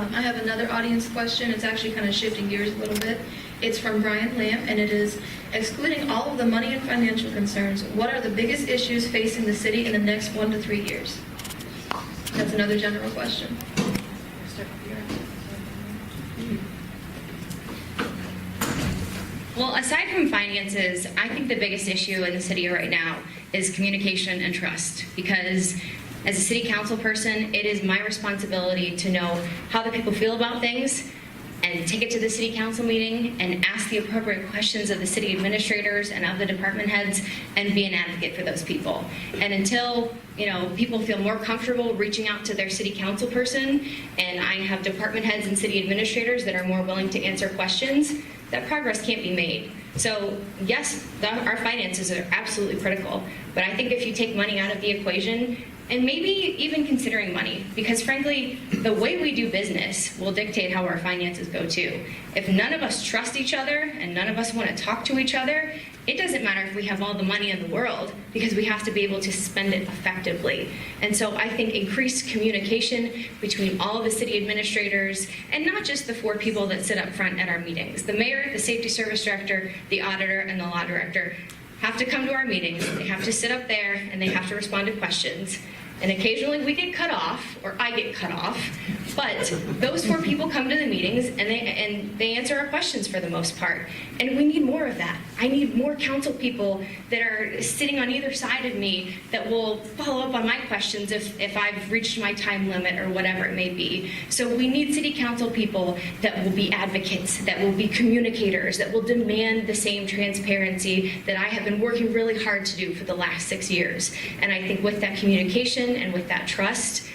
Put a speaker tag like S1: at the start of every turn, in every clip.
S1: I have another audience question. It's actually kind of shifting gears a little bit. It's from Brian Lamb, and it is, excluding all of the money and financial concerns, what are the biggest issues facing the city in the next 1 to 3 years? That's another general question.
S2: Well, aside from finances, I think the biggest issue in the city right now is communication and trust, because as a city council person, it is my responsibility to know how the people feel about things and take it to the city council meeting and ask the appropriate questions of the city administrators and of the department heads and be an advocate for those people. And until, people feel more comfortable reaching out to their city council person, and I have department heads and city administrators that are more willing to answer questions, that progress can't be made. So yes, our finances are absolutely critical, but I think if you take money out of the equation, and maybe even considering money, because frankly, the way we do business will dictate how our finances go too. If none of us trust each other and none of us want to talk to each other, it doesn't matter if we have all the money in the world, because we have to be able to spend it effectively. And so I think increased communication between all of the city administrators, and not just the 4 people that sit up front at our meetings. The mayor, the safety service director, the auditor, and the law director have to come to our meetings. They have to sit up there and they have to respond to questions. And occasionally we get cut off, or I get cut off, but those 4 people come to the meetings and they answer our questions for the most part. And we need more of that. I need more council people that are sitting on either side of me that will follow up on my questions if I've reached my time limit or whatever it may be. So we need city council people that will be advocates, that will be communicators, that will demand the same transparency that I have been working really hard to do for the last 6 years. And I think with that communication and with that trust,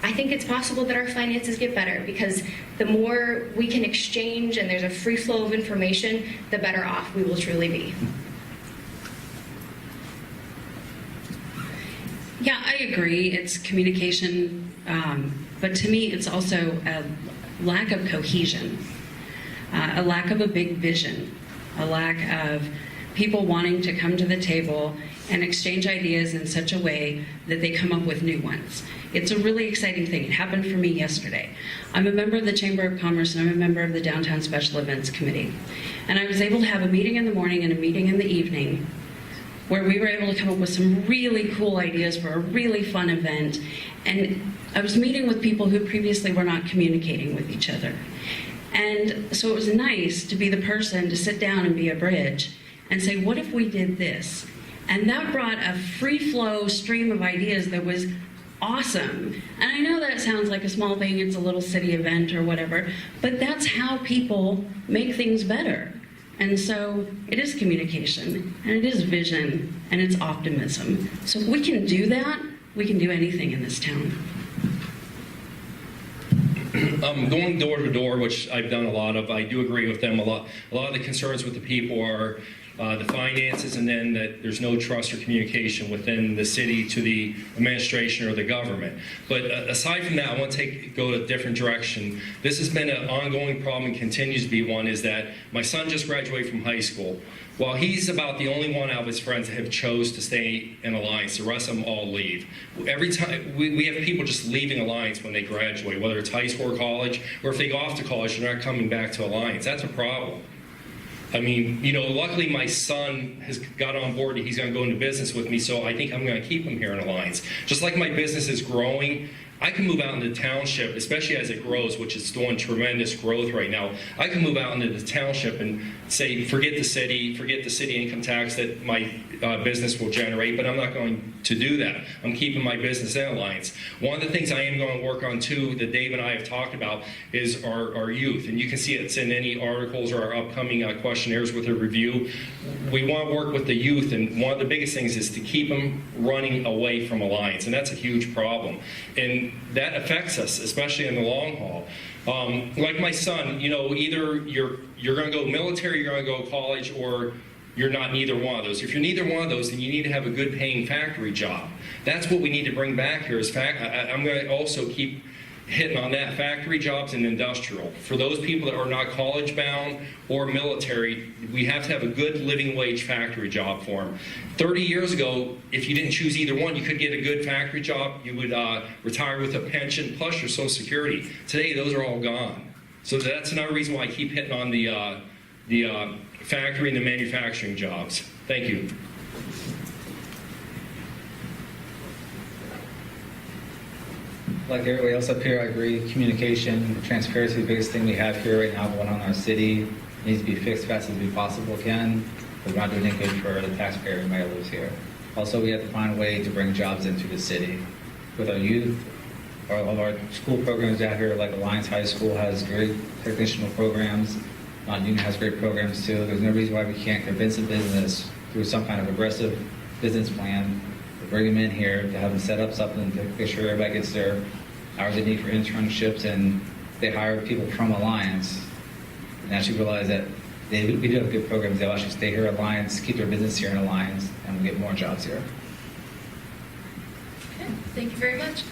S2: I think it's possible that our finances get better, because the more we can exchange and there's a free flow of information, the better off we will truly be.
S3: Yeah, I agree. It's communication, but to me, it's also a lack of cohesion, a lack of a big vision, a lack of people wanting to come to the table and exchange ideas in such a way that they come up with new ones. It's a really exciting thing. It happened for me yesterday. I'm a member of the Chamber of Commerce, and I'm a member of the Downtown Special Events Committee. And I was able to have a meeting in the morning and a meeting in the evening where we were able to come up with some really cool ideas for a really fun event. And I was meeting with people who previously were not communicating with each other. And so it was nice to be the person to sit down and be a bridge and say, what if we did this? And that brought a free flow stream of ideas that was awesome. And I know that sounds like a small thing, it's a little city event or whatever, but that's how people make things better. And so it is communication, and it is vision, and it's optimism. So if we can do that, we can do anything in this town.
S4: Going door to door, which I've done a lot of, I do agree with them a lot. A lot of the concerns with the people are the finances, and then that there's no trust or communication within the city to the administration or the government. But aside from that, I want to go a different direction. This has been an ongoing problem and continues to be one, is that my son just graduated from high school. While he's about the only one out of his friends that have chose to stay in Alliance, the rest of them all leave. Every time, we have people just leaving Alliance when they graduate, whether it's high school or college, or if they go off to college, they're not coming back to Alliance. That's a problem. I mean, luckily my son has got on board. He's going to go into business with me, so I think I'm going to keep him here in Alliance. Just like my business is growing, I can move out into the township, especially as it grows, which is doing tremendous growth right now. I can move out into the township and say, forget the city income tax that my business will generate, but I'm not going to do that. I'm keeping my business in Alliance. One of the things I am going to work on too, that Dave and I have talked about, is our youth. And you can see it's in any articles or our upcoming questionnaires with a review. We want to work with the youth, and one of the biggest things is to keep them running away from Alliance, and that's a huge problem. And that affects us, especially in the long haul. Like my son, either you're going to go military, you're going to go college, or you're not neither one of those. If you're neither one of those, then you need to have a good paying factory job. That's what we need to bring back here. I'm going to also keep hitting on that, factory jobs and industrial. For those people that are not college bound or military, we have to have a good living wage factory job for them. 30 years ago, if you didn't choose either one, you could get a good factory job, you would retire with a pension plus your Social Security. Today, those are all gone. So that's another reason why I keep hitting on the factory and the manufacturing jobs. Thank you.
S5: Like everybody else up here, I agree. Communication, transparency is the biggest thing we have here right now going on in our city. It needs to be fixed fast as we possibly can. We're not doing any good for the taxpayer and everybody lives here. Also, we have to find a way to bring jobs into the city. With our youth, all of our school programs out here, like Alliance High School has great technical programs. Union has great programs too. There's no reason why we can't convince a business through some kind of aggressive business plan to bring them in here, to have them set up something to make sure everybody gets their hours they need for internships, and they hire people from Alliance and actually realize that we do have good programs. They'll actually stay here at Alliance, keep their business here in Alliance, and we'll get more jobs here.
S1: Okay, thank you very much.